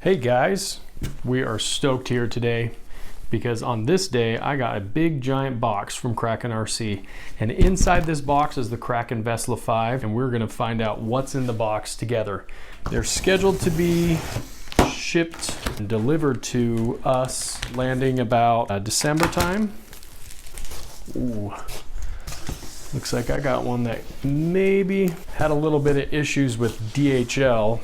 Hey guys, we are stoked here today because on this day I got a big giant box from KrakenRC, and inside this box is the Kraken VESLA.5, and we're going to find out what's in the box together. They're scheduled to be shipped and delivered to us, landing about December time. Ooh. Looks like I got one that maybe had a little bit of issues with DHL.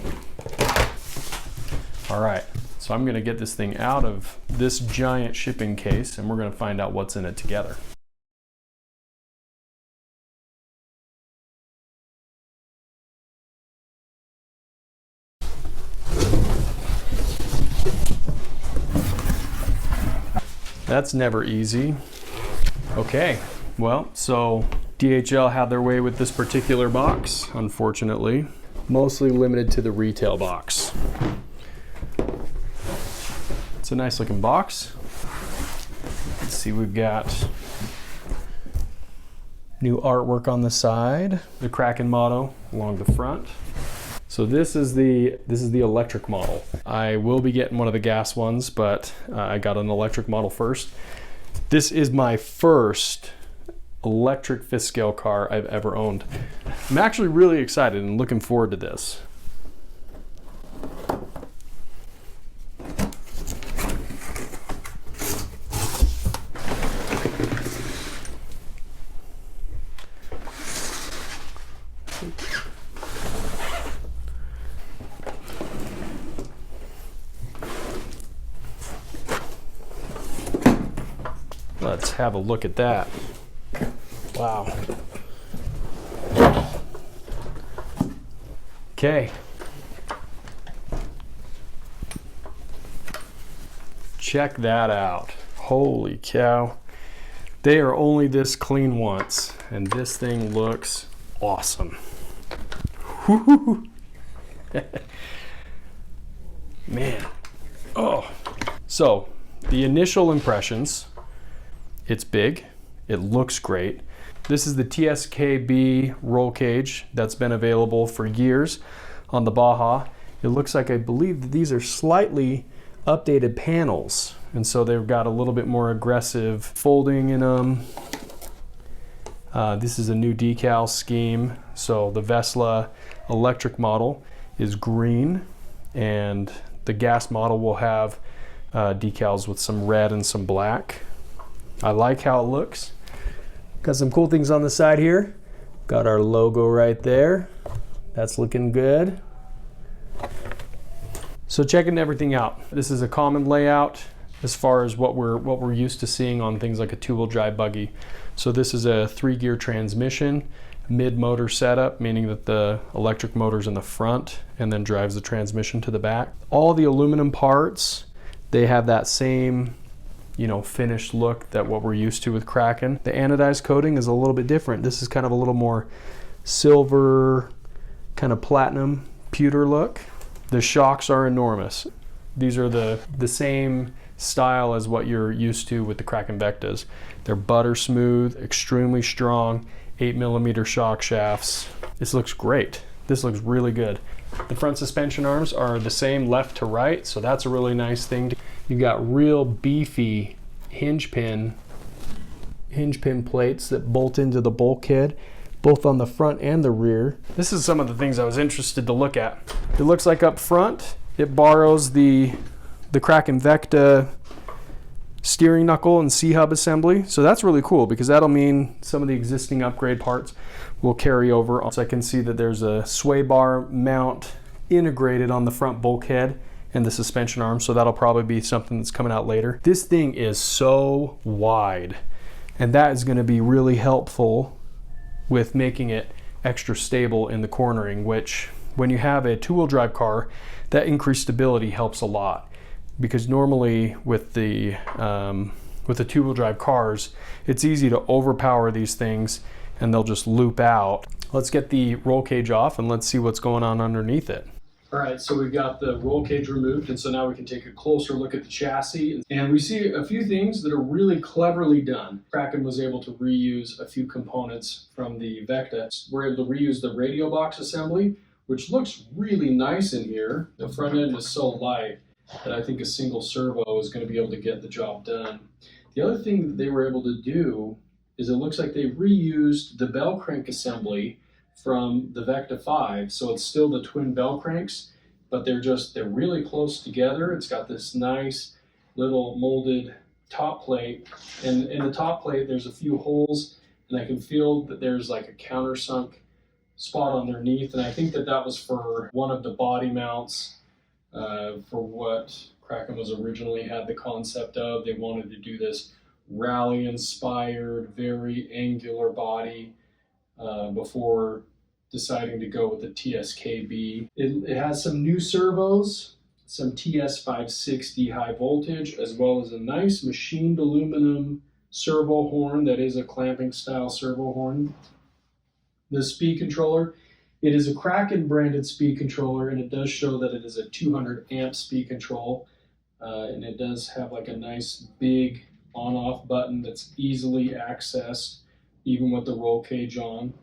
All right, so I'm gonna get this thing out of this giant shipping case and we're gonna find out what's in it together. That's never easy. Okay, well, so DHL had their way with this particular box, unfortunately. Mostly limited to the retail box. It's a nice looking box. Let's see, we've got new artwork on the side, the Kraken motto along the front. So this is the electric model. I will be getting one of the gas ones, but I got an electric model first. This is my first electric fifth scale car I've ever owned. I'm actually really excited and looking forward to this. Let's have a look at that. Wow. Okay. Check that out. Holy cow. They are only this clean once, and this thing looks awesome. Man. Oh. So, the initial impressions. It's big, it looks great. This is the TSKB roll cage that's been available for years on the Baja. It looks like, I believe that these are slightly updated panels, and so they've got a little bit more aggressive folding in them. This is a new decal scheme. So the Vesla electric model is green, and the gas model will have decals with some red and some black. I like how it looks. Got some cool things on the side here. Got our logo right there. That's looking good. So checking everything out. This is a common layout as far as what we're used to seeing on things like a two-wheel drive buggy. So this is a 3-gear transmission, mid-motor setup, meaning that the electric motor's in the front and then drives the transmission to the back. All the aluminum parts, they have that same finished look that what we're used to with Kraken. The anodized coating is a little bit different. This is kind of a little more silver, kind of platinum pewter look. The shocks are enormous. These are the same style as what you're used to with the Kraken Vectas. They're butter smooth, extremely strong, 8mm shock shafts. This looks great. This looks really good. The front suspension arms are the same left to right, so that's a really nice thing. You've got real beefy hinge pin plates that bolt into the bulkhead, both on the front and the rear. This is some of the things I was interested to look at. It looks like up front, it borrows the Kraken Vecta steering knuckle and C-hub assembly. So that's really cool because that'll mean some of the existing upgrade parts will carry over. So I can see that there's a sway bar mount integrated on the front bulkhead and the suspension arm, so that'll probably be something that's coming out later. This thing is so wide, and that is going to be really helpful with making it extra stable in the cornering, which when you have a two-wheel drive car, that increased stability helps a lot. Because normally with the two-wheel drive cars, it's easy to overpower these things and they'll just loop out. Let's get the roll cage off and let's see what's going on underneath it. All right, so we've got the roll cage removed, and so now we can take a closer look at the chassis. And we see a few things that are really cleverly done. Kraken was able to reuse a few components from the Vecta. We're able to reuse the radio box assembly, which looks really nice in here. The front end is so light that I think a single servo is going to be able to get the job done. The other thing that they were able to do is it looks like they reused the bell crank assembly from the VESLA.5, so it's still the twin bell cranks, but they're really close together. It's got this nice little molded top plate, and in the top plate there's a few holes, and I can feel that there's like a countersunk spot underneath, and I think that that was for one of the body mounts for what Kraken was originally had the concept of. They wanted to do this rally inspired, very angular body before deciding to go with the TSKB. It has some new servos, some TS560 high voltage, as well as a nice machined aluminum servo horn that is a clamping style servo horn. The speed controller, it is a Kraken branded speed controller, and it does show that it is a 200 amp speed control, and it does have like a nice big on-off button that's easily accessed even with the roll cage on.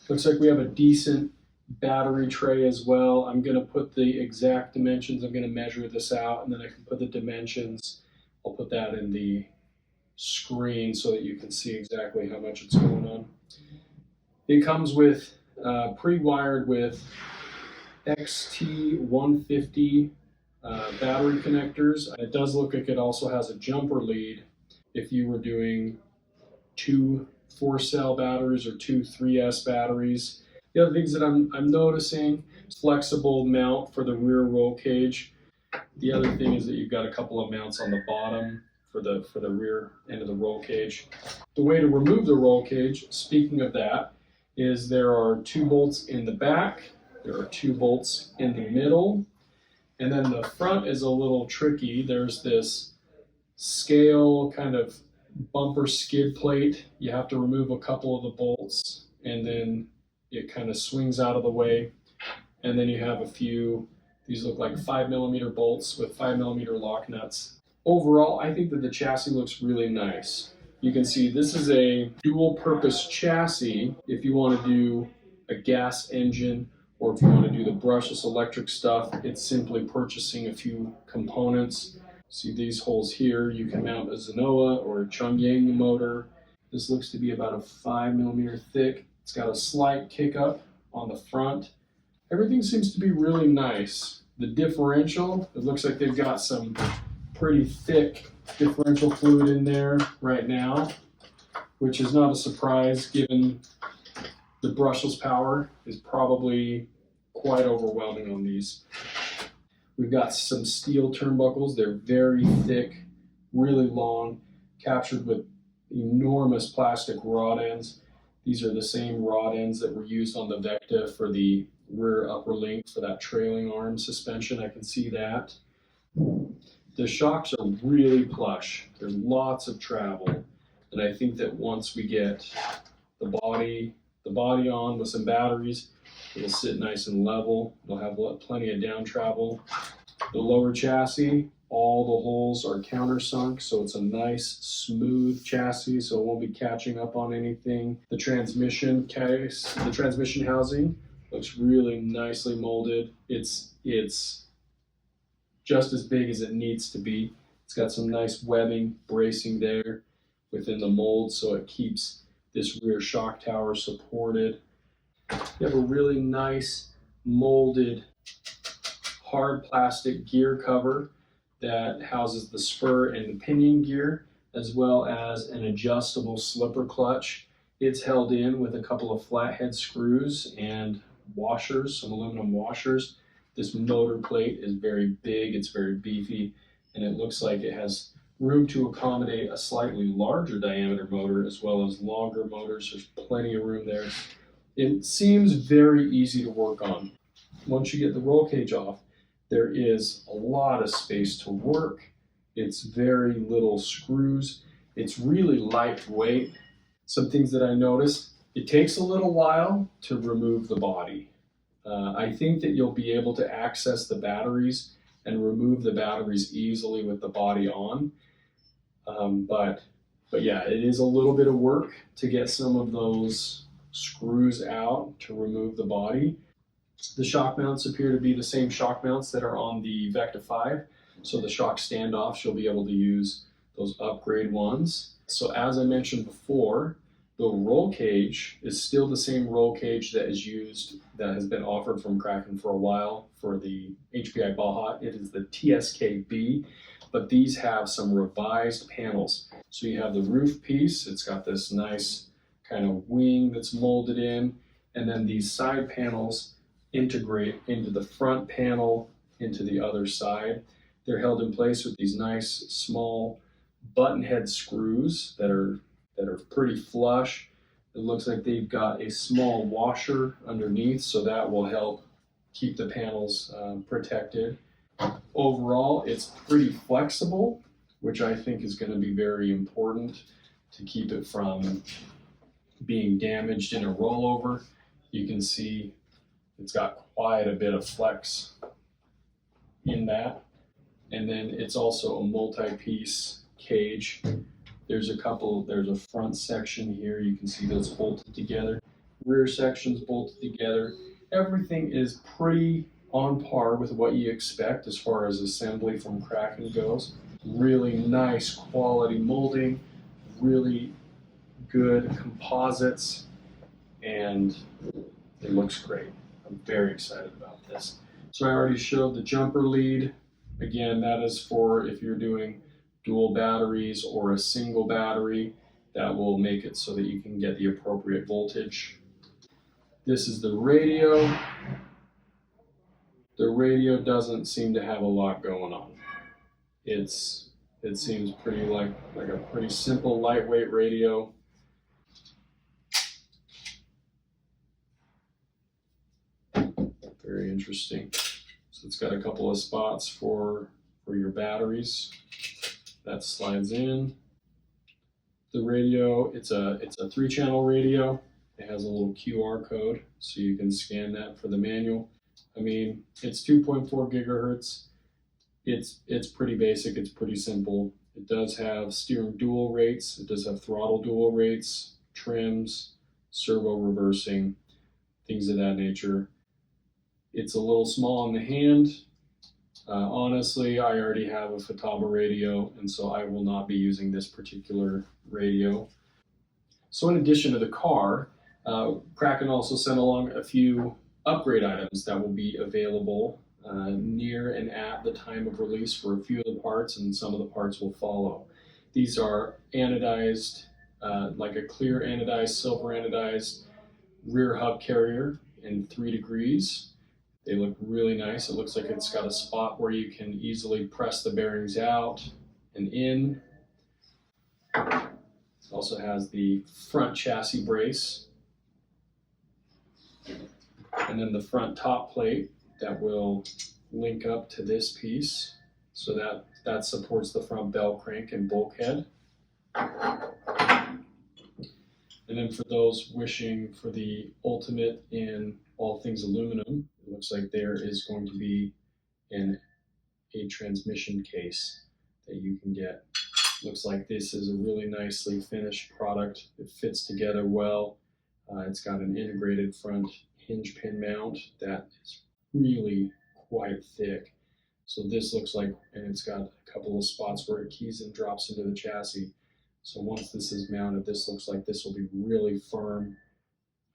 Looks like we have a decent battery tray as well. I'm going to put the exact dimensions. I'm going to measure this out, and then I can put the dimensions. I'll put that in the screen so that you can see exactly how much it's going on. It comes with pre-wired with XT150 battery connectors. It does look like it also has a jumper lead if you were doing 2 4-cell batteries or 2 3S batteries. The other things that I'm noticing is flexible mount for the rear roll cage. The other thing is that you've got a couple of mounts on the bottom for the rear end of the roll cage. The way to remove the roll cage, speaking of that, is there are 2 bolts in the back, there are 2 bolts in the middle, and then the front is a little tricky. There's this scale kind of bumper skid plate. You have to remove a couple of the bolts, and then it kind of swings out of the way. And then you have a few, these look like 5mm bolts with 5mm lock nuts. Overall, I think that the chassis looks really nice. You can see this is a dual purpose chassis if you want to do a gas engine, or if you want to do the brushless electric stuff. It's simply purchasing a few components. See these holes here, you can mount a Zenoa or a Chongyang motor. This looks to be about a 5mm thick. It's got a slight kick up on the front. Everything seems to be really nice. The differential, it looks like they've got some pretty thick differential fluid in there right now, which is not a surprise given the brushless power is probably quite overwhelming on these. We've got some steel turnbuckles. They're very thick, really long, captured with enormous plastic rod ends. These are the same rod ends that were used on the Vecta for the rear upper link for that trailing arm suspension. I can see that. The shocks are really plush. There's lots of travel. And I think that once we get the body on with some batteries, it'll sit nice and level. It'll have plenty of down travel. The lower chassis, all the holes are countersunk, so it's a nice smooth chassis, so it won't be catching up on anything. The transmission case, the transmission housing looks really nicely molded. It's just as big as it needs to be. It's got some nice webbing bracing there within the mold, so it keeps this rear shock tower supported. You have a really nice molded hard plastic gear cover that houses the spur and the pinion gear, as well as an adjustable slipper clutch. It's held in with a couple of flathead screws and washers, some aluminum washers. This motor plate is very big, it's very beefy, and it looks like it has room to accommodate a slightly larger diameter motor as well as longer motors. There's plenty of room there. It seems very easy to work on. Once you get the roll cage off, there is a lot of space to work. It's very little screws. It's really lightweight. Some things that I noticed, it takes a little while to remove the body. I think that you'll be able to access the batteries and remove the batteries easily with the body on. But yeah, it is a little bit of work to get some of those screws out to remove the body. The shock mounts appear to be the same shock mounts that are on the VESLA.5. So the shock standoffs, you'll be able to use those upgrade ones. So as I mentioned before, the roll cage is still the same roll cage that is used, that has been offered from Kraken for a while for the HPI Baja. It is the TSKB, but these have some revised panels. So you have the roof piece, it's got this nice kind of wing that's molded in, and then these side panels integrate into the front panel into the other side. They're held in place with these nice small button head screws that are pretty flush. It looks like they've got a small washer underneath, so that will help keep the panels protected. Overall, it's pretty flexible, which I think is going to be very important to keep it from being damaged in a rollover. You can see it's got quite a bit of flex in that. And then it's also a multi-piece cage. There's a front section here. You can see those bolted together. Rear sections bolted together. Everything is pretty on par with what you expect as far as assembly from Kraken goes. Really nice quality molding, really good composites, and it looks great. I'm very excited about this. So I already showed the jumper lead. Again, that is for if you're doing dual batteries or a single battery. That will make it so that you can get the appropriate voltage. This is the radio. The radio doesn't seem to have a lot going on. It seems pretty like a pretty simple, lightweight radio. Very interesting. So it's got a couple of spots for your batteries. That slides in. The radio, it's a 3-channel radio. It has a little QR code, so you can scan that for the manual. I mean, it's 2.4 gigahertz. It's pretty basic, it's pretty simple. It does have steering dual rates, it does have throttle dual rates, trims, servo reversing, things of that nature. It's a little small on the hand. Honestly, I already have a Futaba radio, and so I will not be using this particular radio. So in addition to the car, Kraken also sent along a few upgrade items that will be available near and at the time of release for a few of the parts, and some of the parts will follow. These are anodized, like a clear anodized, silver anodized rear hub carrier in 3 degrees. They look really nice. It looks like it's got a spot where you can easily press the bearings out and in. It also has the front chassis brace. And then the front top plate that will link up to this piece. So that supports the front bell crank and bulkhead. And then for those wishing for the ultimate in all things aluminum, it looks like there is going to be a transmission case that you can get. Looks like this is a really nicely finished product. It fits together well. It's got an integrated front hinge pin mount that is really quite thick. So this looks like, and it's got a couple of spots where it keys and drops into the chassis. So once this is mounted, this looks like this will be really firm.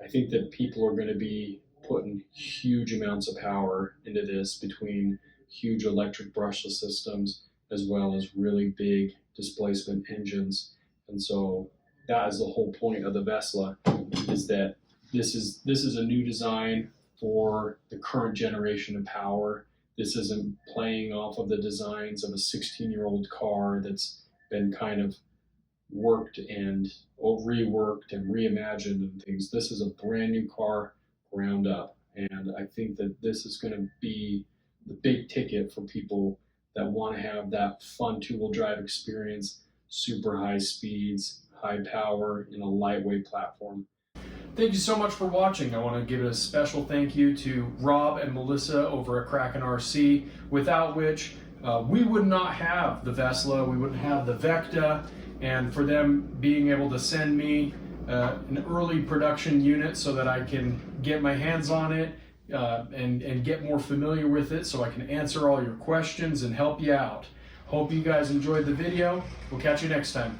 I think that people are going to be putting huge amounts of power into this between huge electric brushless systems as well as really big displacement engines. And so that is the whole point of the VESLA, is that this is a new design for the current generation of power. This isn't playing off of the designs of a 16-year-old car that's been kind of worked and reworked and reimagined and things. This is a brand new car, ground up. And I think that this is going to be the big ticket for people that want to have that fun two-wheel drive experience, super high speeds, high power in a lightweight platform. Thank you so much for watching. I want to give a special thank you to Rob and Melissa over at KrakenRC, without which we would not have the VESLA, we wouldn't have the VECTA, and for them being able to send me an early production unit so that I can get my hands on it and get more familiar with it so I can answer all your questions and help you out. Hope you guys enjoyed the video. We'll catch you next time.